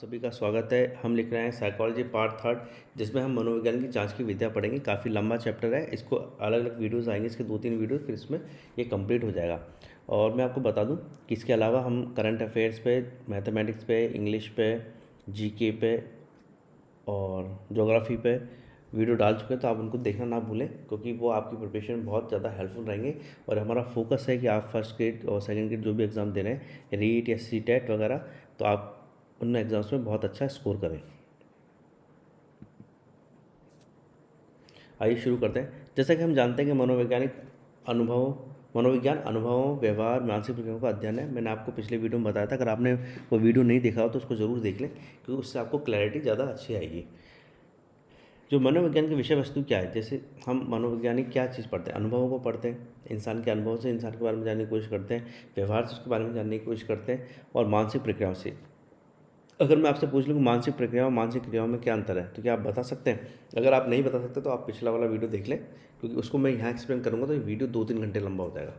सभी का स्वागत है। हम लिख रहे हैं साइकोलॉजी पार्ट थर्ड, जिसमें हम मनोविज्ञान की जांच की विद्या पढ़ेंगे। काफ़ी लंबा चैप्टर है, इसको अलग अलग वीडियोस आएंगे, इसके 2-3 वीडियो, फिर इसमें ये कंप्लीट हो जाएगा। और मैं आपको बता दूं कि इसके अलावा हम करंट अफेयर्स पे, मैथमेटिक्स पे, इंग्लिश पे, जीके पे और ज्योग्राफी पे वीडियो डाल चुके हैं, तो आप उनको देखना ना भूलें, क्योंकि वो आपकी प्रिपरेशन में बहुत ज़्यादा हेल्पफुल रहेंगे। और हमारा फोकस है कि आप फर्स्ट ग्रेड और सेकंड ग्रेड जो भी एग्ज़ाम दे रहे हैं, रीट या सी टेट वगैरह, तो आप उन एग्ज़ाम्स में बहुत अच्छा स्कोर करें। आइए शुरू करते हैं। जैसा कि हम जानते हैं कि मनोविज्ञान अनुभवों, व्यवहार, मानसिक प्रक्रियाओं का अध्ययन है। मैंने आपको पिछले वीडियो में बताया था, अगर आपने वो वीडियो नहीं देखा हो तो उसको ज़रूर देख लें, क्योंकि उससे आपको क्लैरिटी ज़्यादा अच्छी आएगी। जो मनोविज्ञान की विषय वस्तु क्या है, जैसे हम मनोवैज्ञानिक क्या चीज़ पढ़ते हैं, अनुभवों को पढ़ते हैं, इंसान के अनुभव से इंसान के बारे में जानने की कोशिश करते हैं, व्यवहार से उसके बारे में जानने की कोशिश करते हैं, और मानसिक प्रक्रियाओं से। अगर मैं आपसे पूछ लूँ कि मानसिक प्रक्रियाओं और मानसिक क्रियाओं में क्या अंतर है, तो क्या आप बता सकते हैं? अगर आप नहीं बता सकते तो आप पिछला वाला वीडियो देख लें, क्योंकि उसको मैं यहाँ एक्सप्लेन करूँगा तो ये वीडियो 2-3 घंटे लंबा हो जाएगा।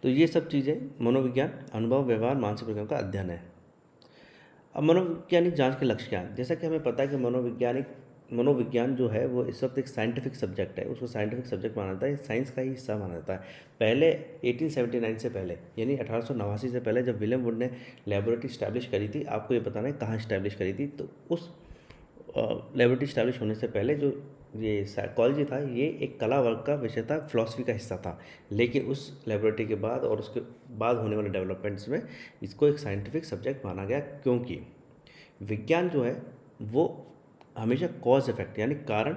तो ये सब चीज़ें मनोविज्ञान अनुभव, व्यवहार, मानसिक प्रक्रियाओं का अध्ययन है। अब मनोवैज्ञानिक जांच के लक्ष्य क्या हैं? जैसा कि हमें पता है कि मनोविज्ञान जो है वो इस वक्त एक साइंटिफिक सब्जेक्ट है, उसको साइंटिफिक सब्जेक्ट माना जाता है, साइंस का ही हिस्सा माना जाता है। पहले 1879 से पहले, यानी 1889 से पहले, जब विलियम वुड ने लेबोरेटरी स्टैब्लिश करी थी, आपको ये बताना है कहाँ स्टैब्लिश करी थी, तो उस लेबोरेटरी स्टैब्लिश होने से पहले जो ये साइकोलॉजी था, ये एक कला वर्ग का विषय था, फिलॉसफी का हिस्सा था। लेकिन उस लेबोरेटरी के बाद और उसके बाद होने वाले डेवलपमेंट्स में इसको एक साइंटिफिक सब्जेक्ट माना गया, क्योंकि विज्ञान जो है वो हमेशा कॉज इफेक्ट यानी कारण,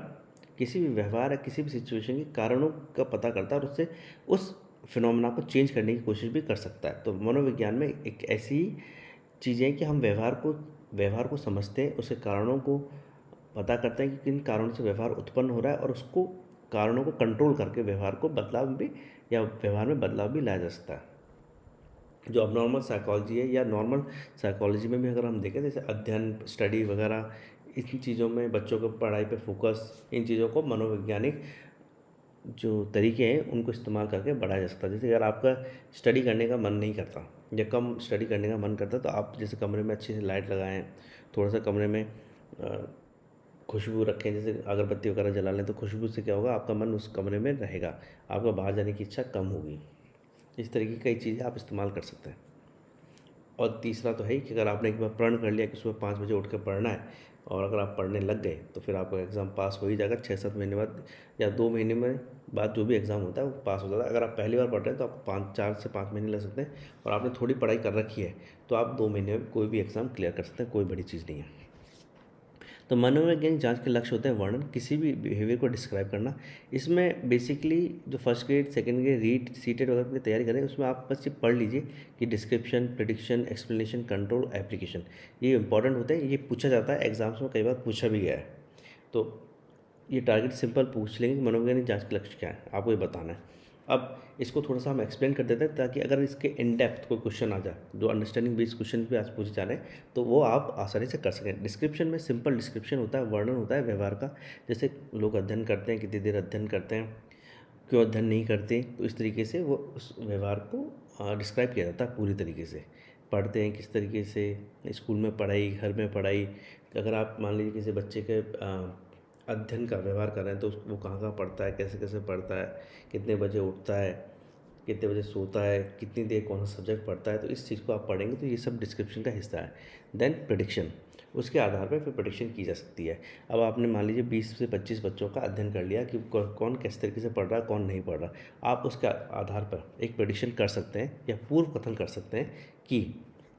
किसी भी व्यवहार या किसी भी सिचुएशन के कारणों का पता करता है और उससे उस फिनोमेना को चेंज करने की कोशिश भी कर सकता है। तो मनोविज्ञान में एक ऐसी चीज़ है कि हम व्यवहार को समझते हैं, उसके कारणों को पता करते हैं कि किन कारणों से व्यवहार उत्पन्न हो रहा है, और उसको कारणों को कंट्रोल करके व्यवहार को बदलाव भी या व्यवहार में बदलाव भी लाया जा सकता है। जो अब नॉर्मल साइकोलॉजी है या नॉर्मल साइकोलॉजी में भी अगर हम देखें, जैसे अध्ययन, स्टडी वगैरह, इन चीज़ों में बच्चों को पढ़ाई पे फोकस, इन चीज़ों को मनोवैज्ञानिक जो तरीके हैं उनको इस्तेमाल करके बढ़ाया जा सकता है। जैसे अगर आपका स्टडी करने का मन नहीं करता या कम स्टडी करने का मन करता है, तो आप जैसे कमरे में अच्छी से लाइट लगाएं, थोड़ा सा कमरे में खुशबू रखें, जैसे अगरबत्ती वगैरह जला लें, तो खुशबू से क्या होगा, आपका मन उस कमरे में रहेगा, आपका बाहर जाने की इच्छा कम होगी। इस तरीके की कई चीज़ें आप इस्तेमाल कर सकते हैं। और तीसरा तो है ही कि अगर आपने एक बार प्रण कर लिया कि सुबह 5 बजे उठ कर पढ़ना है, और अगर आप पढ़ने लग गए, तो फिर आपका एग्ज़ाम पास हो ही जाएगा। 6-7 महीने बाद या 2 महीने में बाद जो भी एग्ज़ाम होता है वो पास हो जाता है। अगर आप पहली बार पढ़ रहे हैं तो आपको 4 से 5 महीने लग सकते हैं, और आपने थोड़ी पढ़ाई कर रखी है तो आप 2 महीने में कोई भी एग्ज़ाम क्लियर कर सकते हैं, कोई बड़ी चीज़ नहीं है। तो मनोवैज्ञानिक जांच के लक्ष्य होते हैं वर्णन, किसी भी बिहेवियर को डिस्क्राइब करना। इसमें बेसिकली जो first grade, second grade, REET, CTET वगैरह की तैयारी करें, उसमें आप बस ये पढ़ लीजिए कि description, prediction, explanation, control, application, ये इंपॉर्टेंट होते हैं। ये पूछा जाता है एग्जाम्स में, कई बार पूछा भी गया है। तो ये टारगेट सिंपल पूछ लेंगे कि मनोवैज्ञानिक जांच का लक्ष्य क्या है, आपको ये बताना है। अब इसको थोड़ा सा हम एक्सप्लेन कर देते हैं, ताकि अगर इसके इन डेप्थ कोई क्वेश्चन आ जाए, जो अंडरस्टैंडिंग बेस्ड क्वेश्चन भी आज पूछे जा रहे हैं, तो वो आप आसानी से कर सकें। डिस्क्रिप्शन में सिंपल डिस्क्रिप्शन होता है, वर्णन होता है व्यवहार का, जैसे लोग अध्ययन करते हैं, कितनी देर अध्ययन करते हैं, क्यों अध्ययन नहीं करते, तो इस तरीके से वो उस व्यवहार को डिस्क्राइब किया जाता है पूरी तरीके से। पढ़ते हैं किस तरीके से, स्कूल में पढ़ाई, घर में पढ़ाई। अगर आप मान लीजिए किसी बच्चे के अध्ययन का व्यवहार कर रहे हैं, तो वो कहाँ कहाँ पढ़ता है, कैसे कैसे पढ़ता है, कितने बजे उठता है, कितने बजे सोता है, कितनी देर कौन सा सब्जेक्ट पढ़ता है, तो इस चीज़ को आप पढ़ेंगे तो ये सब डिस्क्रिप्शन का हिस्सा है। देन प्रेडिक्शन, उसके आधार पर फिर प्रेडिक्शन की जा सकती है। अब आपने मान लीजिए 20 से 25 बच्चों का अध्ययन कर लिया कि कौन किस तरीके से पढ़ रहा है, कौन नहीं पढ़ रहा, आप उसके आधार पर एक प्रेडिक्शन कर सकते हैं या पूर्व कथन कर सकते हैं कि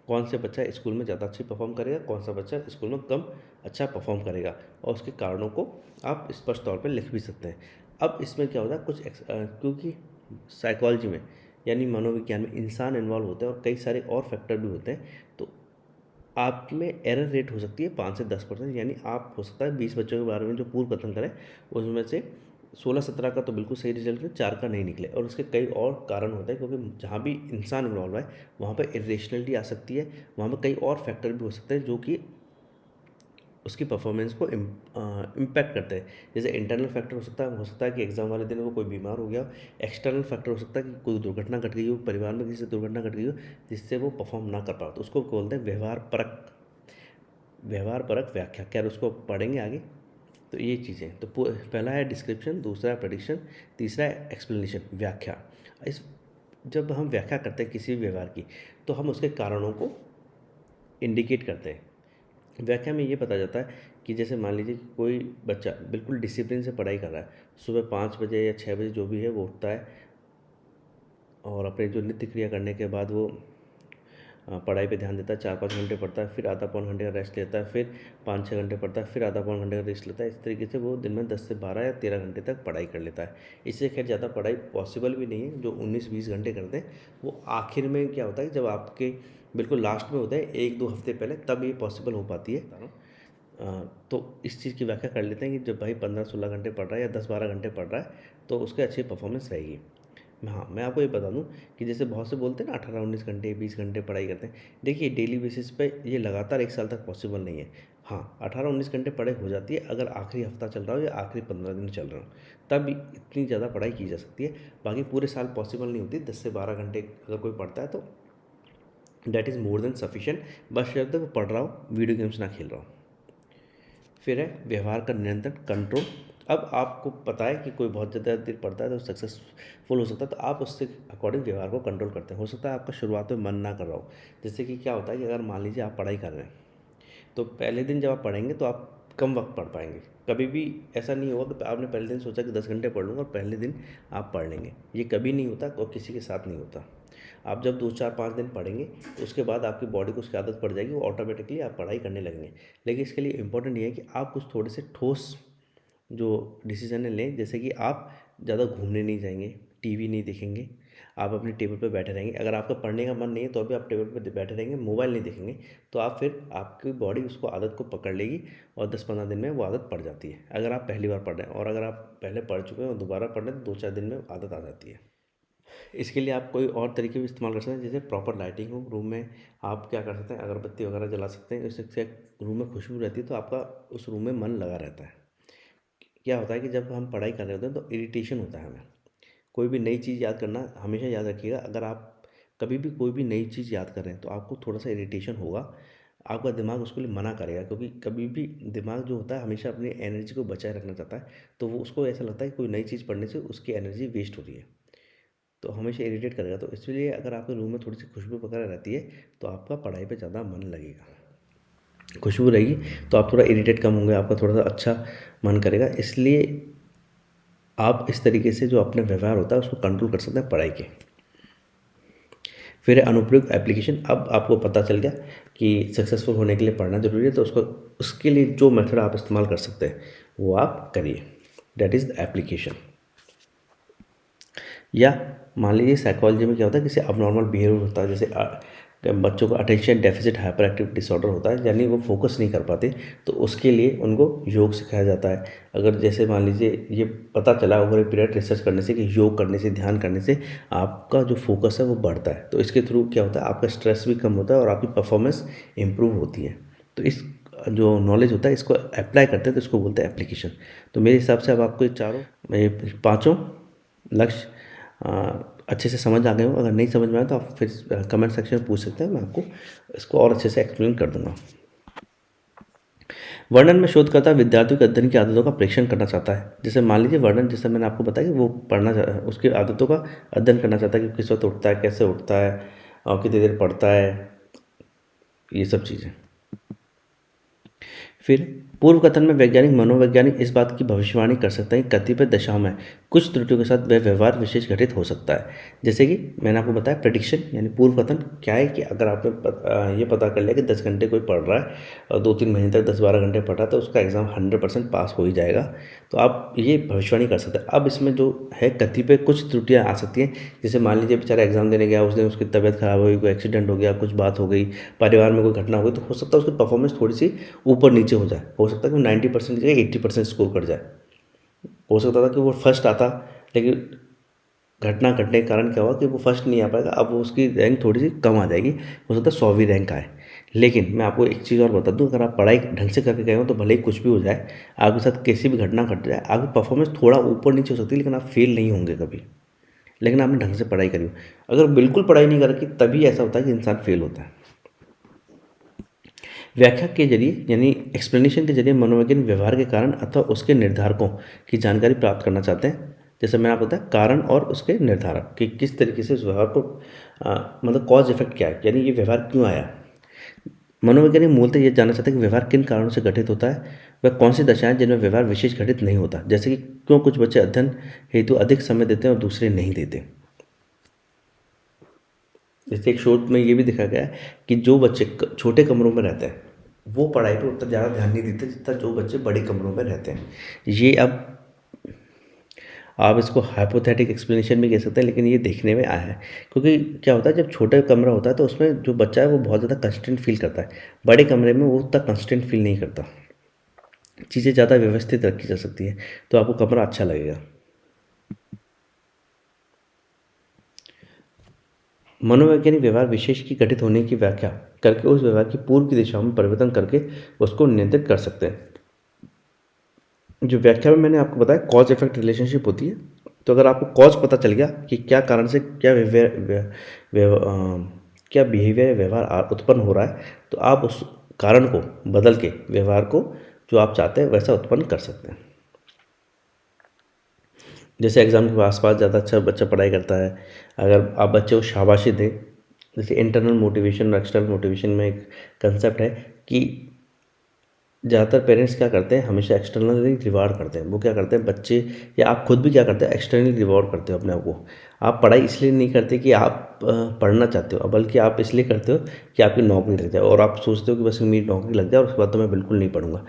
कौन से बच्चा स्कूल में ज़्यादा अच्छी परफॉर्म करेगा, कौन सा बच्चा स्कूल में कम अच्छा परफॉर्म करेगा, और उसके कारणों को आप स्पष्ट तौर पे लिख भी सकते हैं। अब इसमें क्या होता है, क्योंकि साइकोलॉजी में यानी मनोविज्ञान में इंसान इन्वॉल्व होते हैं और कई सारे और फैक्टर भी होते हैं, तो आप में एरर रेट हो सकती है 5 से 10%। यानी आप हो सकता है 20 बच्चों के बारे में जो पूर्व कथन करें, उसमें से 16-17 का तो बिल्कुल सही रिजल्ट है, 4 का नहीं निकले, और उसके कई और कारण होते हैं, क्योंकि जहाँ भी इंसान इन्वॉल्व है वहाँ पर इरेशनलिटी आ सकती है, वहाँ पर कई और फैक्टर भी हो सकते हैं जो कि उसकी परफॉर्मेंस को इम्पैक्ट करते हैं। जैसे इंटरनल फैक्टर हो सकता है कि एग्ज़ाम वाले दिन वो कोई बीमार हो गया हो। एक्सटर्नल फैक्टर हो सकता है कि कोई दुर्घटना घट गई हो, परिवार में किसी से दुर्घटना घट गई हो, जिससे वो परफॉर्म ना कर पाओ, तो उसको बोलते हैं व्यवहार परक व्याख्या। क्या उसको पढ़ेंगे आगे। तो ये चीज़ें तो पहला है डिस्क्रिप्शन, दूसरा है प्रेडिक्शन, तीसरा है एक्सप्लेनेशन व्याख्या। इस जब हम व्याख्या करते हैं किसी भी व्यवहार की, तो हम उसके कारणों को इंडिकेट करते हैं। व्याख्या में ये पता जाता है कि जैसे मान लीजिए कि कोई बच्चा बिल्कुल डिसिप्लिन से पढ़ाई कर रहा है, सुबह 5 बजे या 6 बजे जो भी है वो उठता है, और अपने जो नित्य क्रिया करने के बाद वो पढ़ाई पे ध्यान देता है, 4-5 घंटे पढ़ता है, फिर आधा पौन घंटे का रेस्ट लेता है, फिर 5-6 घंटे पढ़ता है, फिर आधा पौन घंटे का रेस्ट लेता है। इस तरीके से वो दिन में 10 से 12 या 13 घंटे तक पढ़ाई कर लेता है। इससे खैर ज़्यादा पढ़ाई पॉसिबल भी नहीं है। जो 19-20 घंटे करते हैं वो आखिर में क्या होता है, जब आपके बिल्कुल लास्ट में होता है 1-2 हफ्ते पहले, तब ये पॉसिबल हो पाती है। तो इस चीज़ की व्याख्या कर लेते हैं कि जब भाई 15-16 घंटे पढ़ रहा है या 10-12 घंटे पढ़ रहा है, तो उसकी अच्छी परफॉर्मेंस रहेगी। हाँ, मैं आपको ये बता दूं कि जैसे बहुत से बोलते हैं ना 18-19 घंटे 20 घंटे पढ़ाई करते हैं। देखिए डेली बेसिस पे ये लगातार 1 साल तक पॉसिबल नहीं है। हाँ, 18-19 घंटे पढ़ाई हो जाती है अगर आखिरी हफ्ता चल रहा हो या आखिरी 15 दिन चल रहा हो, तब इतनी ज़्यादा पढ़ाई की जा सकती है। बाकी पूरे साल पॉसिबल नहीं होती। 10 से 12 घंटे अगर कोई पढ़ता है तो that is more than sufficient, बस जब तक वो पढ़ रहा हो, वीडियो गेम्स ना खेल रहा हो। फिर है व्यवहार का नियंत्रण, कंट्रोल। अब आपको पता है कि कोई बहुत ज़्यादा देर पढ़ता है तो सक्सेसफुल हो सकता है, तो आप उससे अकॉर्डिंग व्यवहार को कंट्रोल करते हैं। हो सकता है आपका शुरुआत में मन ना कर रहा हो। जैसे कि क्या होता है कि अगर मान लीजिए आप पढ़ाई कर रहे हैं, तो पहले दिन जब आप पढ़ेंगे तो आप कम वक्त पढ़ पाएंगे। कभी भी ऐसा नहीं होगा कि आपने पहले दिन सोचा कि 10 घंटे पढ़ लूँगा और पहले दिन आप पढ़ लेंगे। ये कभी नहीं होता और किसी के साथ नहीं होता। आप जब 2-4-5 दिन पढ़ेंगे तो उसके बाद आपकी बॉडी को उसकी आदत पड़ जाएगी, वो ऑटोमेटिकली आप पढ़ाई करने लगेंगे। लेकिन इसके लिए इम्पोर्टेंट ये है कि आप कुछ थोड़े से ठोस जो डिसीजन लें। जैसे कि आप ज़्यादा घूमने नहीं जाएंगे, टीवी नहीं देखेंगे, आप अपने टेबल पर बैठे रहेंगे। अगर आपका पढ़ने का मन नहीं है तो भी आप टेबल पर बैठे रहेंगे, मोबाइल नहीं देखेंगे, तो आप फिर आपकी बॉडी उसको आदत को पकड़ लेगी और 10-15 दिन में वो आदत पड़ जाती है। अगर आप पहली बार पढ़ रहे हैं, और अगर आप पहले पढ़ चुके हैं और दोबारा पढ़ रहे हैं तो 2-4 दिन में आदत आ जाती है। इसके लिए आप कोई और तरीके भी इस्तेमाल कर सकते हैं, जैसे प्रॉपर लाइटिंग हो रूम में। आप क्या कर सकते हैं, अगरबत्ती वगैरह जला सकते हैं, इससे रूम में खुशबू रहती है तो आपका उस रूम में मन लगा रहता है। क्या होता है कि जब हम पढ़ाई कर रहे होते हैं तो इरिटेशन होता है हमें। कोई भी नई चीज़ याद करना, हमेशा याद रखिएगा, अगर आप कभी भी कोई भी नई चीज़ याद कर रहे हैं तो आपको थोड़ा सा इरिटेशन होगा। आपका दिमाग उसके लिए मना करेगा, क्योंकि कभी भी दिमाग जो होता है हमेशा अपनी एनर्जी को बचाए रखना चाहता है। तो वो उसको ऐसा लगता है कि कोई नई चीज़ पढ़ने से उसकी एनर्जी वेस्ट हो रही है, तो हमेशा इरिटेट करेगा। तो इसलिए अगर आपके रूम में थोड़ी सी खुशबू वगैरह रहती है तो आपका पढ़ाई पे ज़्यादा मन लगेगा। खुशबू रहेगी तो आप थोड़ा इरिटेट कम होंगे, आपका थोड़ा सा अच्छा मन करेगा। इसलिए आप इस तरीके से जो अपना व्यवहार होता है उसको कंट्रोल कर सकते हैं पढ़ाई के। फिर है अनुप्रयुक्त एप्लीकेशन। अब आपको पता चल गया कि सक्सेसफुल होने के लिए पढ़ना ज़रूरी है, तो उसके लिए जो मेथड आप इस्तेमाल कर सकते हैं वो आप करिए, दैट इज़ द एप्लीकेशन। या मान लीजिए साइकोलॉजी में क्या होता है, किसी अबनॉर्मल बिहेवियर होता है, जैसे बच्चों को attention deficit hyper active disorder होता है, यानी वो फोकस नहीं कर पाते, तो उसके लिए उनको योग सिखाया जाता है। अगर जैसे मान लीजिए ये पता चला ओवर ए पीरियड रिसर्च करने से कि योग करने से, ध्यान करने से आपका जो फोकस है वो बढ़ता है, तो इसके थ्रू क्या होता है, आपका स्ट्रेस भी कम होता है और आपकी परफॉर्मेंस इंप्रूव होती है। तो इस जो नॉलेज होता है इसको अप्लाई करते हैं तो इसको बोलते हैं एप्लीकेशन। तो मेरे हिसाब से अब आपको ये पाँचों लक्ष्य अच्छे से समझ आ गए हो। अगर नहीं समझ में आए तो आप फिर कमेंट सेक्शन में पूछ सकते हैं, मैं आपको इसको और अच्छे से एक्सप्लेन कर दूंगा। वर्णन में शोधकर्ता विद्यार्थियों के अध्ययन की आदतों का परीक्षण करना चाहता है। जैसे मान लीजिए वर्णन, जैसे मैंने आपको बताया कि वो उसकी आदतों का अध्ययन करना चाहता है कि किस वक्त उठता है, कैसे उठता है और कितनी देर पढ़ता है, ये सब चीज़ें। फिर पूर्व कथन में वैज्ञानिक मनोवैज्ञानिक इस बात की भविष्यवाणी कर सकते हैं कि कतिपय दशाओं में कुछ त्रुटियों के साथ वह व्यवहार विशेष घटित हो सकता है। जैसे कि मैंने आपको बताया प्रेडिक्शन, यानी पूर्व कथन क्या है कि अगर आपने ये पता कर लिया कि 10 घंटे कोई पढ़ रहा है और 2-3 महीने तक 10-12 घंटे पढ़ रहा है तो उसका एग्ज़ाम 100% पास हो ही जाएगा, तो आप ये भविष्यवाणी कर सकते हैं। अब इसमें जो है कतिपय कुछ त्रुटियाँ आ सकती हैं, जैसे मान लीजिए बेचारा एग्ज़ाम देने गया, उस दिन उसकी तबीयत खराब हो गई, कोई एक्सीडेंट हो गया, कुछ बात हो गई, परिवार में कोई घटना हो गई, तो हो सकता है उसकी परफॉर्मेंस थोड़ी सी ऊपर नीचे हो जाए। हो सकता है कि 90% की जगह 80% स्कोर कर जाए। हो सकता था कि वो फर्स्ट आता, लेकिन घटना घटने के कारण क्या हुआ कि वो फर्स्ट नहीं आ पाएगा, अब वो उसकी रैंक थोड़ी सी कम आ जाएगी, हो सकता है 100वीं रैंक आए। लेकिन मैं आपको एक चीज़ और बता दूं, अगर आप पढ़ाई ढंग से करके गए हो तो भले ही कुछ भी हो जाए, आपके साथ कैसी भी घटना घट जाए, आपकी परफॉर्मेंस थोड़ा ऊपर नीचे हो सकती है, लेकिन आप फेल नहीं होंगे कभी। लेकिन आपने ढंग से पढ़ाई करी हो। अगर बिल्कुल पढ़ाई नहीं करके, तभी ऐसा होता है कि इंसान फेल होता है। व्याख्या के जरिए यानी एक्सप्लेनेशन के जरिए मनोवैज्ञानिक व्यवहार के कारण अथवा उसके निर्धारकों की जानकारी प्राप्त करना चाहते हैं। जैसे मैंने आपको बताया, कारण और उसके निर्धारक कि किस तरीके से उस व्यवहार को मतलब कॉज इफेक्ट क्या है, यानी ये व्यवहार क्यों आया। मनोवैज्ञानिक मूलतः ये जानना चाहते हैं कि व्यवहार किन कारणों से गठित होता है, वह कौन सी दशाएं जिनमें व्यवहार विशेष घटित नहीं होता। जैसे कि क्यों कुछ बच्चे अध्ययन हेतु अधिक समय देते हैं और दूसरे नहीं देते। जैसे एक शोध में ये भी देखा गया है कि जो बच्चे छोटे कमरों में रहते हैं वो पढ़ाई पर उतना ज़्यादा ध्यान नहीं देते जितना जो बच्चे बड़े कमरों में रहते हैं। ये अब आप इसको हाइपोथेटिक एक्सप्लेनेशन भी कह सकते हैं, लेकिन ये देखने में आया है। क्योंकि क्या होता है, जब छोटा कमरा होता है तो उसमें जो बच्चा है वो बहुत ज़्यादा कंस्टेंट फील करता है, बड़े कमरे में वो उतना कंस्टेंट फील नहीं करता। चीज़ें ज़्यादा व्यवस्थित रखी जा सकती है, तो आपको कमरा अच्छा लगेगा। मनोवैज्ञानिक व्यवहार विशेष की घटित होने की व्याख्या करके उस व्यवहार की पूर्व की दिशा में परिवर्तन करके उसको नियंत्रित कर सकते हैं। जो व्याख्या में मैंने आपको बताया कॉज इफेक्ट रिलेशनशिप होती है। तो अगर आपको कॉज पता चल गया कि क्या कारण से क्या क्या बिहेवियर व्यवहार उत्पन्न हो रहा है, तो आप उस कारण को बदल के व्यवहार को जो आप चाहते हैं वैसा उत्पन्न कर सकते हैं। जैसे एग्ज़ाम के आसपास ज़्यादा अच्छा बच्चा पढ़ाई करता है, अगर आप बच्चे को शाबाशी दें, जैसे इंटरनल मोटिवेशन और एक्सटर्नल मोटिवेशन में एक कंसेप्ट है कि ज़्यादातर पेरेंट्स क्या करते हैं, हमेशा एक्सटर्नली रिवार्ड करते हैं। वो क्या करते हैं बच्चे, या आप खुद भी क्या करते हैं, एक्सटर्नली रिवॉर्ड करते हो अपने आप को। आप पढ़ाई इसलिए नहीं करते कि आप पढ़ना चाहते हो, बल्कि आप इसलिए करते हो कि आपकी नौकरी लग जाए, और आप सोचते हो कि बस मेरी नौकरी लग जाए और उसके बाद तो मैं बिल्कुल नहीं पढ़ूंगा।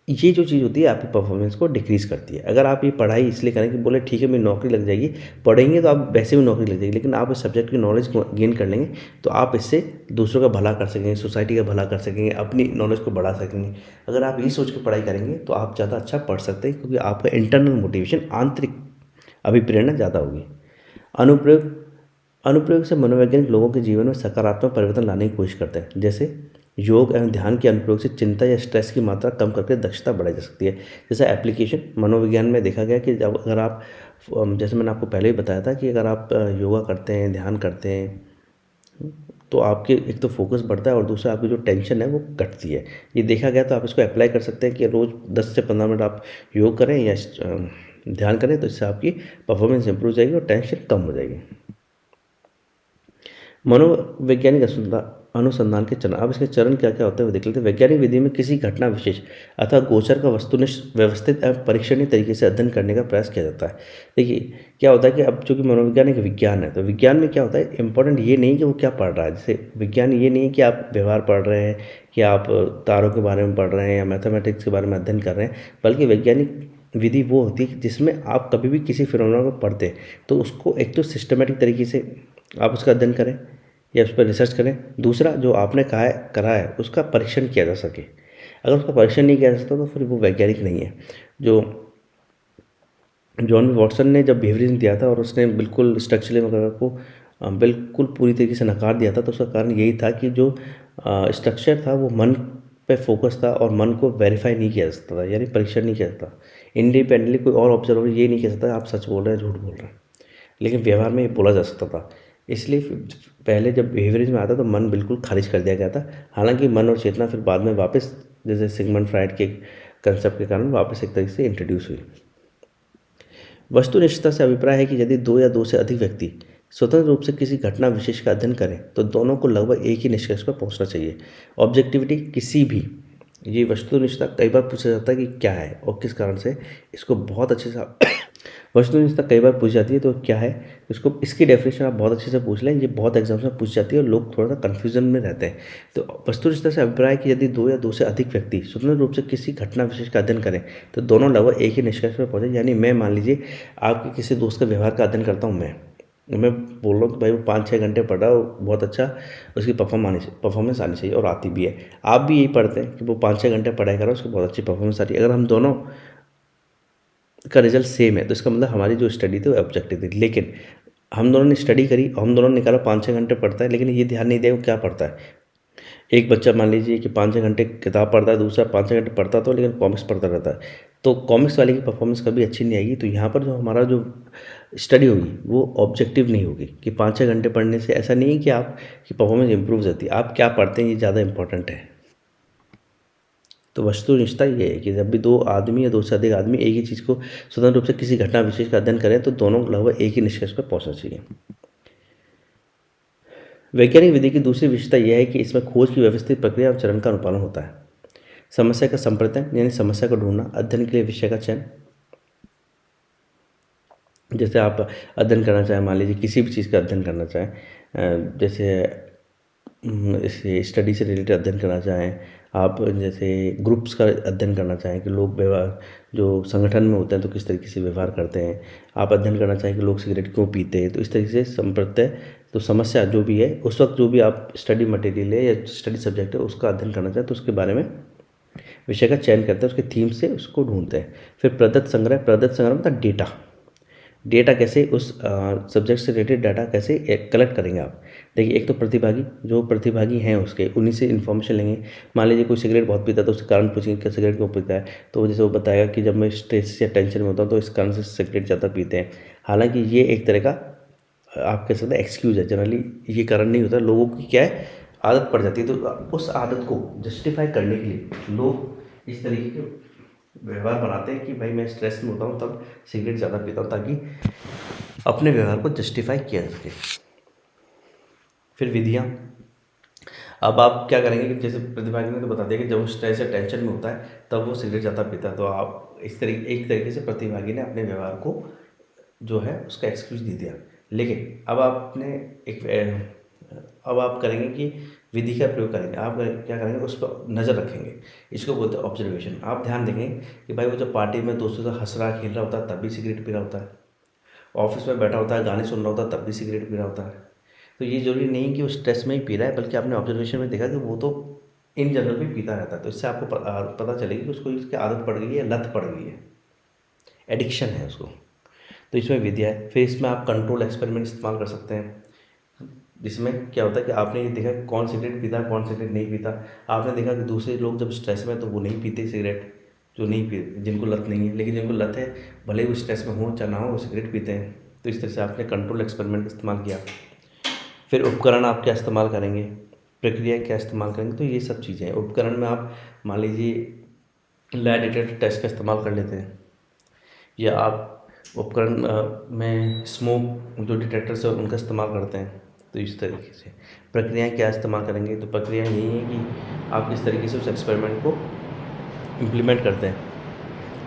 ये जो चीज़ होती है आपकी परफॉर्मेंस को डिक्रीज़ करती है। अगर आप ये पढ़ाई इसलिए करें कि बोले ठीक है मेरी नौकरी लग जाएगी, पढ़ेंगे तो आप वैसे भी नौकरी लग जाएगी, लेकिन आप इस सब्जेक्ट की नॉलेज को गेन कर लेंगे तो आप इससे दूसरों का भला कर सकेंगे, सोसाइटी का भला कर सकेंगे, अपनी नॉलेज को बढ़ा सकेंगे। अगर आप यही सोच के पढ़ाई करेंगे तो आप ज़्यादा अच्छा पढ़ सकते हैं, क्योंकि आपका इंटरनल मोटिवेशन, आंतरिक अभिप्रेरणा ज़्यादा होगी। अनुप्रयोग अनुप्रयोग से मनोवैज्ञानिक लोगों के जीवन में सकारात्मक परिवर्तन लाने की कोशिश करते हैं। जैसे योग एवं ध्यान के अनुप्रयोग से चिंता या स्ट्रेस की मात्रा कम करके दक्षता बढ़ाई जा सकती है। जैसे एप्लीकेशन मनोविज्ञान में देखा गया कि जब अगर आप जैसे मैंने आपको पहले ही बताया था कि अगर आप योगा करते हैं, ध्यान करते हैं, तो आपके एक तो फोकस बढ़ता है और दूसरा आपकी जो टेंशन है वो घटती है। ये देखा गया, तो आप इसको अप्लाई कर सकते हैं कि रोज़ 10 से 15 मिनट आप योग करें या ध्यान करें, तो इससे आपकी परफॉर्मेंस इंप्रूव हो जाएगी और टेंशन कम हो जाएगी। मनोवैज्ञानिक अनुसंधान के चरण, अब इसके चरण क्या क्या होते हैं वो देख लेते हैं। वैज्ञानिक विधि में किसी घटना विशेष अथवा गोचर का वस्तुनिष्ठ व्यवस्थित एवं परीक्षणीय तरीके से अध्ययन करने का प्रयास किया जाता है। देखिए क्या होता है कि अब चूंकि मनोवैज्ञानिक विज्ञान है, तो विज्ञान में क्या होता है, इंपॉर्टेंट ये नहीं कि वो क्या पढ़ रहा है। जैसे विज्ञान ये नहीं है कि आप व्यवहार पढ़ रहे हैं, कि आप तारों के बारे में पढ़ रहे हैं या मैथमेटिक्स के बारे में अध्ययन कर रहे हैं, बल्कि वैज्ञानिक विधि वो होती है जिसमें आप कभी भी किसी फिनोमेना को पढ़ते हैं तो उसको एक तो सिस्टमेटिक तरीके से आप उसका अध्ययन करें या उस पर रिसर्च करें। दूसरा, जो आपने कहा है करा है उसका परीक्षण किया जा सके। अगर उसका परीक्षण नहीं किया जा सकता तो फिर वो वैज्ञानिक नहीं है। जो जॉन वॉटसन ने जब बिहेवियरिज्म दिया था और उसने बिल्कुल स्ट्रक्चरल वगैरह को बिल्कुल पूरी तरीके से नकार दिया था, तो उसका कारण यही था कि जो स्ट्रक्चर था वो मन पे फोकस था और मन को वेरीफाई नहीं किया जा सकता था, यानी परीक्षण नहीं किया जाता। इंडिपेंडेंटली कोई और ऑब्जर्वर ये नहीं कह सकता आप सच बोल रहे हैं झूठ बोल रहे हैं, लेकिन व्यवहार में ये बोला जा सकता था। इसलिए पहले जब बिहेवियरिज्म में आता तो मन बिल्कुल खारिज कर दिया गया था। हालांकि मन और चेतना फिर बाद में वापस, जैसे सिगमंड फ्राइड के कंसेप्ट के कारण वापस एक तरीके से इंट्रोड्यूस हुई। वस्तुनिष्ठता से अभिप्राय है कि यदि दो या दो से अधिक व्यक्ति स्वतंत्र रूप से किसी घटना विशेष का अध्ययन करें तो दोनों को लगभग एक ही निष्कर्ष पर पहुंचना चाहिए। ऑब्जेक्टिविटी किसी भी, ये वस्तुनिष्ठता कई बार पूछा जाता है कि क्या है और किस कारण से, इसको बहुत अच्छे से वस्तुनिष्ठता कई बार पूछी जाती है तो क्या है, इसको इसकी डेफिनेशन आप बहुत अच्छे से पूछ लें। ये बहुत एग्जाम्स में पूछ जाती है और लोग थोड़ा सा कन्फ्यूजन में रहते हैं। तो वस्तुनिष्ठता से अभिप्राय कि यदि दो या दो से अधिक व्यक्ति स्वतंत्र रूप से किसी घटना विशेष का अध्ययन करें तो दोनों लगभग एक ही निष्कर्ष पर पहुंचे। यानी मैं मान लीजिए आपके किसी दोस्त का व्यवहार का अध्ययन करता हूँ, मैं बोल रहा हूँ कि भाई वो 5-6 घंटे पढ़ रहा है, बहुत अच्छा उसकी परफॉर्मेंस आनी चाहिए और आती भी है। आप भी यही पढ़ते हैं कि वो 5-6 घंटे पढ़ाई कर रहा है, उसको बहुत अच्छी परफॉर्मेंस आ रही है। अगर हम दोनों का रिजल्ट सेम है तो इसका मतलब हमारी जो स्टडी थी वो ऑब्जेक्टिव थी। लेकिन हम दोनों ने स्टडी करी और हम दोनों ने निकाला 5-6 घंटे पढ़ता है, लेकिन ये ध्यान नहीं दिया वो क्या पढ़ता है। एक बच्चा मान लीजिए कि 5-6 घंटे किताब पढ़ता है, दूसरा 5-6 घंटे पढ़ता तो लेकिन कॉमिक्स पढ़ता रहता है, तो कॉमिक्स वाले की परफॉर्मेंस कभी अच्छी नहीं आएगी। तो यहाँ पर जो हमारा जो स्टडी होगी वो ऑब्जेक्टिव नहीं होगी कि 5-6 घंटे पढ़ने से ऐसा नहीं है कि आपकी परफॉर्मेंस इंप्रूव जाती है, आप क्या पढ़ते हैं ये ज़्यादा इंपॉर्टेंट है। तो वस्तुनिष्ठता ये है कि जब भी दो आदमी या दो से अधिक आदमी एक ही चीज़ को स्वतंत्र रूप से किसी घटना विशेष का अध्ययन करें तो दोनों लगभग एक ही निष्कर्ष पर पहुंचना चाहिए। वैज्ञानिक विधि की दूसरी विशेषता यह है कि इसमें खोज की व्यवस्थित प्रक्रिया और चरण का अनुपालन होता है। समस्या का संप्रत्यन यानी समस्या को ढूंढना, अध्ययन के लिए विषय का चयन, जैसे आप अध्ययन करना चाहें, मान लीजिए किसी भी चीज़ का अध्ययन करना चाहें, जैसे इसे स्टडी से रिलेटेड अध्ययन करना चाहें, आप जैसे ग्रुप्स का अध्ययन करना चाहें कि लोग व्यवहार जो संगठन में होते हैं तो किस तरीके से व्यवहार करते हैं, आप अध्ययन करना चाहें कि लोग सिगरेट क्यों पीते हैं, तो इस तरीके से संप्रत्यय तो समस्या जो भी है उस वक्त जो भी आप स्टडी मटेरियल है या स्टडी सब्जेक्ट है उसका अध्ययन करना चाहें तो उसके बारे में विषय का चयन करते हैं, उसके थीम से उसको ढूंढते हैं। फिर प्रदत्त संग्रह मतलब डेटा कैसे उस सब्जेक्ट से रिलेटेड डाटा कैसे कलेक्ट करेंगे आप। देखिए, एक तो जो प्रतिभागी हैं उसके उन्हीं से इन्फॉर्मेशन लेंगे। मान लीजिए कोई सिगरेट बहुत पीता है तो उसके कारण पूछेंगे कि सिगरेट क्यों पीता है, तो जैसे वो बताएगा कि जब मैं स्ट्रेस या टेंशन में होता हूँ तो इस कारण से सिगरेट ज़्यादा पीते हैं। हालांकि ये एक तरह का आप कह सकते हैं एक्सक्यूज़ है, जनरली ये कारण नहीं होता, लोगों की क्या है आदत पड़ जाती है, तो उस आदत को जस्टिफाई करने के लिए लोग इस तरीके के व्यवहार बनाते हैं कि भाई मैं स्ट्रेस में होता हूँ तब सिगरेट ज़्यादा पीता हूँ, ताकि अपने व्यवहार को जस्टिफाई किया जा सके। फिर विधियाँ, अब आप क्या करेंगे कि जैसे प्रतिभागी ने तो बता दिया कि जब वो स्ट्रेस या टेंशन में होता है तब वो सिगरेट ज़्यादा पीता है, तो आप एक तरीके से प्रतिभागी ने अपने व्यवहार को जो है उसका एक्सक्यूज़ दे दिया। लेकिन अब आप करेंगे कि विधि का प्रयोग करेंगे, आप क्या करेंगे उस पर नज़र रखेंगे, इसको बोलते हैं ऑब्जर्वेशन। आप ध्यान देंगे कि भाई वो जब पार्टी में दोस्तों से हंस रहा खेल रहा होता है तब भी सिगरेट पी रहा होता है, ऑफिस में बैठा होता है गाने सुन रहा होता है तब भी सिगरेट पी रहा होता है। तो ये ज़रूरी नहीं कि वो स्ट्रेस में ही पी रहा है, बल्कि आपने ऑब्जर्वेशन में देखा कि वो तो इन जनरल भी पीता रहता है। तो इससे आपको पता चलेगी कि उसको इसकी आदत पड़ गई है, लत पड़ गई है, एडिक्शन है उसको। तो इसमें विधिया है। फिर इसमें आप कंट्रोल एक्सपेरिमेंट इस्तेमाल कर सकते हैं, जिसमें क्या होता है कि आपने ये देखा कि कौन सिगरेट पीता कौन सिगरेट नहीं पीता। आपने देखा कि दूसरे लोग जब स्ट्रेस में तो वो नहीं पीते सिगरेट, जो नहीं पी जिनको लत नहीं है, लेकिन जिनको लत है भले ही वो स्ट्रेस में हो चाहे ना हो वो सिगरेट पीते हैं। तो इस तरह से आपने कंट्रोल एक्सपेरिमेंट का इस्तेमाल किया। फिर उपकरण आप क्या इस्तेमाल करेंगे, प्रक्रिया क्या इस्तेमाल करेंगे, तो ये सब चीज़ें हैं। उपकरण में आप मान लीजिए लाई डिटेक्टर टेस्ट का इस्तेमाल कर लेते हैं, या आप उपकरण में स्मोक जो डिटेक्टर्स है उनका इस्तेमाल करते हैं। तो इस तरीके से प्रक्रियाएं क्या इस्तेमाल करेंगे, तो प्रक्रिया यही है कि आप किस तरीके से उस एक्सपेरिमेंट को इम्प्लीमेंट करते हैं,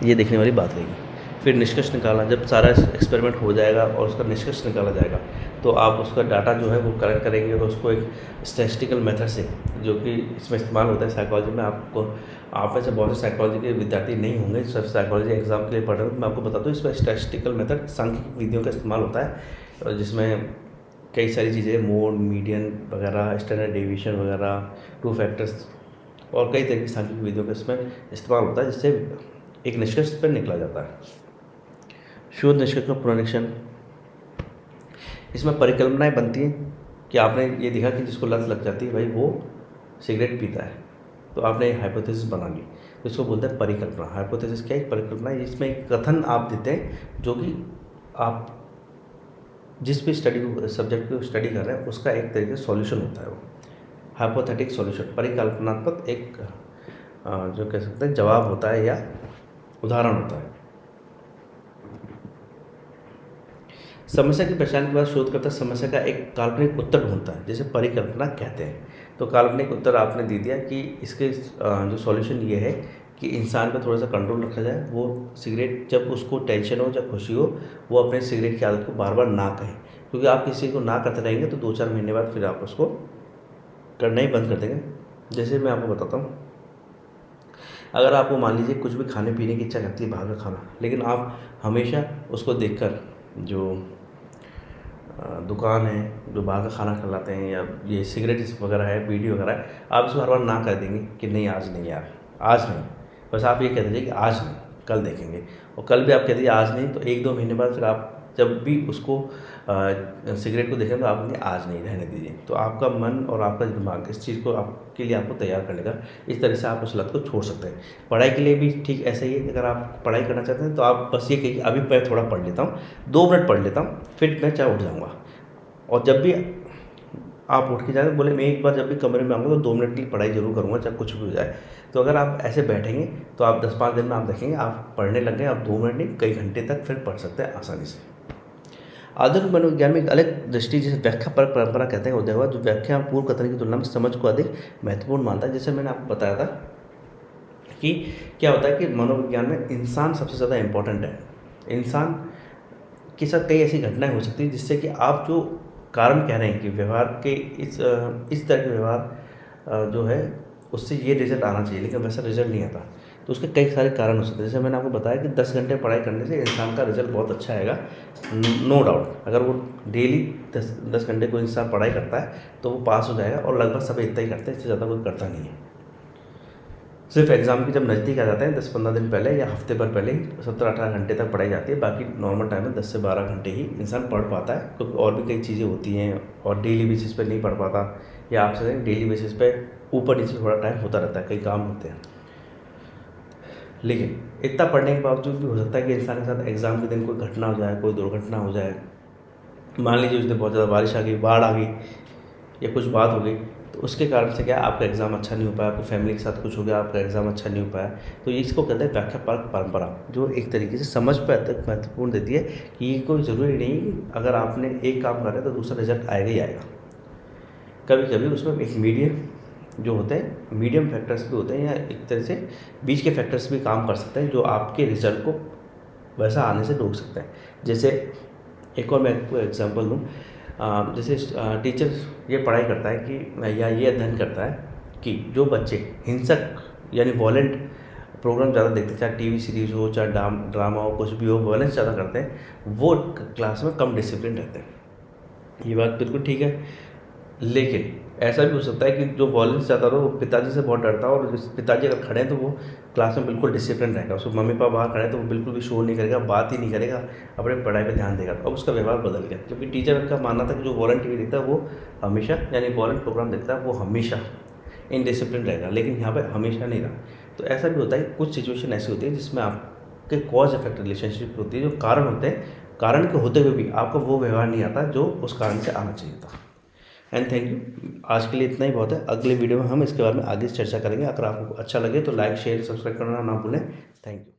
ये देखने वाली बात रहेगी। फिर निष्कर्ष निकालना, जब सारा एक्सपेरिमेंट हो जाएगा और उसका निष्कर्ष निकाला जाएगा तो आप उसका डाटा जो है वो कलेक्ट करेंगे और उसको एक स्टैटिस्टिकल मेथड से, जो कि इसमें इस्तेमाल होता है साइकोलॉजी में। आप में से बहुत से साइकोलॉजी के विद्यार्थी नहीं होंगे, सब साइकोलॉजी एग्जाम के लिए पढ़ रहे हो, तो मैं आपको बता दूँ इसमें स्टैटिस्टिकल मेथड सांख्यिक विधियों का इस्तेमाल होता है, जिसमें कई सारी चीज़ें मोड, मीडियन वगैरह, स्टैंडर्ड डेविएशन वगैरह, 2 फैक्टर्स और कई तरह की सांख्यिक विधियों का इसमें इस्तेमाल होता है, जिससे एक निष्कर्ष पर निकला जाता है। शोध निष्कर्ष का पुनरीक्षण, इसमें परिकल्पनाएं बनती हैं कि आपने ये देखा कि जिसको लत लग जाती है भाई वो सिगरेट पीता है, तो आपने एक हाइपोथेसिस बना ली, तो इसको बोलते हैं परिकल्पना। हाइपोथेसिस क्या है, परिकल्पना है, इसमें एक कथन आप देते हैं जो कि आप जिस भी सब्जेक्ट को स्टडी कर रहे हैं उसका एक तरीके से सॉल्यूशन होता है वो हाइपोथेटिक सॉल्यूशन। परिकल्पनात्मक एक जो कह सकते हैं जवाब होता है या उदाहरण होता है। समस्या की पहचान के बाद शोधकर्ता समस्या का एक काल्पनिक उत्तर ढूंढता है, जैसे परिकल्पना कहते हैं। तो काल्पनिक उत्तर आपने दे दिया कि इसके जो सॉल्यूशन ये है कि इंसान पर थोड़ा सा कंट्रोल रखा जाए, वो सिगरेट जब उसको टेंशन हो जब खुशी हो वो अपने सिगरेट की आदत को बार बार ना कहें, क्योंकि आप किसी को ना करते रहेंगे तो 2-4 महीने बाद फिर आप उसको करना ही बंद कर देंगे। जैसे मैं आपको बताता हूँ, अगर आपको मान लीजिए कुछ भी खाने पीने की इच्छा करती है बाहर का खाना, लेकिन आप हमेशा उसको देखकर जो दुकान है जो बाहर का खाना खिलाते हैं या ये सिगरेट वगैरह है, बीड़ी वगैरह है, आप इसको हर बार ना कर देंगे कि नहीं आज नहीं यार, आज नहीं। बस आप ये कह दीजिए कि आज नहीं, कल देखेंगे, और कल भी आप कह दीजिए आज नहीं, तो 1-2 महीने बाद फिर आप जब भी उसको सिगरेट को देखें तो आप कहेंगे आज नहीं, रहने दीजिए। तो आपका मन और आपका दिमाग इस चीज़ को आपके लिए आपको तैयार कर लेगा। इस तरह से आप उस लत को छोड़ सकते हैं। पढ़ाई के लिए भी ठीक ऐसा ही है कि अगर आप पढ़ाई करना चाहते हैं तो आप बस ये कहिए अभी मैं थोड़ा पढ़ लेता हूँ, 2 मिनट पढ़ लेता हूँ, फिर मैं चाहे उठ जाऊँगा। और जब भी आप उठ के जाए बोले मैं एक बार जब भी कमरे में आऊँगा तो 2 मिनट के लिए पढ़ाई ज़रूर करूँगा, चाहे कुछ भी हो जाए। तो अगर आप ऐसे बैठेंगे तो आप 10-5 दिन में आप देखेंगे आप पढ़ने लग गए, आप 2 मिनट नहीं कई घंटे तक फिर पढ़ सकते हैं आसानी से। आधुनिक मनोविज्ञान में एक अलग दृष्टि जिसे व्याख्यापरक परंपरा कहते हैं उदय हुआ, जो व्याख्या पूर्व कथन की तुलना में समझ को अधिक महत्वपूर्ण मानता है। जैसे मैंने आपको बताया था कि क्या होता है कि मनोविज्ञान में इंसान सबसे ज़्यादा इम्पोर्टेंट है। इंसान के साथ कई ऐसी घटनाएं हो सकती हैं जिससे कि आप जो कारण कह रहे हैं कि व्यवहार के इस तरह के व्यवहार जो है उससे ये रिजल्ट आना चाहिए, लेकिन वैसा रिजल्ट नहीं आता। तो उसके कई सारे कारण हो सकते हैं। जैसे मैंने आपको बताया कि 10 घंटे पढ़ाई करने से इंसान का रिजल्ट बहुत अच्छा आएगा, नो डाउट। अगर वो डेली 10 घंटे कोई इंसान पढ़ाई करता है तो वो पास हो जाएगा, और लगभग सब इतना ही करते हैं, इससे ज़्यादा कोई करता नहीं है। सिर्फ एग्ज़ाम की जब नज़दीक आ जाते हैं 10-15 दिन पहले या हफ्ते भर पहले ही 17-18 घंटे तक पढ़ाई जाती है। बाकी नॉर्मल टाइम में 10 से 12 घंटे ही इंसान पढ़ पाता है, क्योंकि और भी कई चीज़ें होती हैं और डेली बेसिस पे नहीं पढ़ पाता, या आप समझें डेली बेसिस पे ऊपर नीचे थोड़ा टाइम होता रहता है, कई काम होते हैं। लेकिन इतना पढ़ने के बावजूद भी हो सकता है कि इंसान के साथ एग्ज़ाम के दिन कोई घटना हो जाए, कोई दुर्घटना हो जाए। मान लीजिए उस दिन बहुत ज़्यादा बारिश आ गई, बाढ़ आ गई या कुछ बात हो गई, तो उसके कारण से क्या आपका एग्ज़ाम अच्छा नहीं हो पाया, आपकी फैमिली के साथ कुछ हो गया, आपका एग्ज़ाम अच्छा नहीं हो पाया। तो ये इसको कहते हैं व्याख्यापरक परंपरा, जो एक तरीके से समझ पे तक महत्वपूर्ण देती है कि ये कोई ज़रूरी नहीं कि अगर आपने एक काम करा है तो दूसरा रिजल्ट आएगा ही आएगा। कभी कभी उसमें एक मीडियम जो होते हैं, मीडियम फैक्टर्स भी होते हैं, या एक तरह से बीच के फैक्टर्स भी काम कर सकते हैं जो आपके रिजल्ट को वैसा आने से रोक सकते हैं। जैसे एक और मैं आपको एग्जांपल दूँ, जैसे टीचर ये पढ़ाई करता है कि या ये अध्ययन करता है कि जो बच्चे हिंसक यानी वॉलेंट प्रोग्राम ज़्यादा देखते हैं, चाहे टीवी सीरीज़ हो, चाहे ड्रामा हो, कुछ भी हो, वॉलेंस ज़्यादा करते हैं, वो क्लास में कम डिसिप्लिन रहते हैं। ये बात बिल्कुल ठीक है। लेकिन ऐसा भी हो सकता है कि जो वॉलेंस ज़्यादा हो वो पिताजी से बहुत डरता है, और पिताजी अगर खड़े हैं तो वो क्लास में बिल्कुल डिसिप्लिन रहेगा। उसको मम्मी पापा बाहर खड़े हैं तो वो बिल्कुल भी शोर नहीं करेगा, बात ही नहीं करेगा, अपने पढ़ाई पे ध्यान देगा। अब उसका व्यवहार बदल गया, क्योंकि टीचर का मानना था कि जो वॉलेंट टीवी देखता है वो हमेशा, यानी वॉलेंट प्रोग्राम देखता है वो हमेशा इनडिसिप्लिन रहेगा, लेकिन यहाँ पर हमेशा नहीं रहा। तो ऐसा भी होता है कि कुछ सिचुएशन ऐसी होती है जिसमें आपके कॉज इफेक्ट रिलेशनशिप होती है, जो कारण होते हैं, कारण के होते हुए भी आपको वो व्यवहार नहीं आता जो उस कारण से आना चाहिए था। And thank you. आज के लिए इतना ही बहुत है। अगले वीडियो में हम इसके बारे में आगे चर्चा करेंगे। अगर आपको अच्छा लगे तो लाइक शेयर सब्सक्राइब करना ना भूलें। Thank you.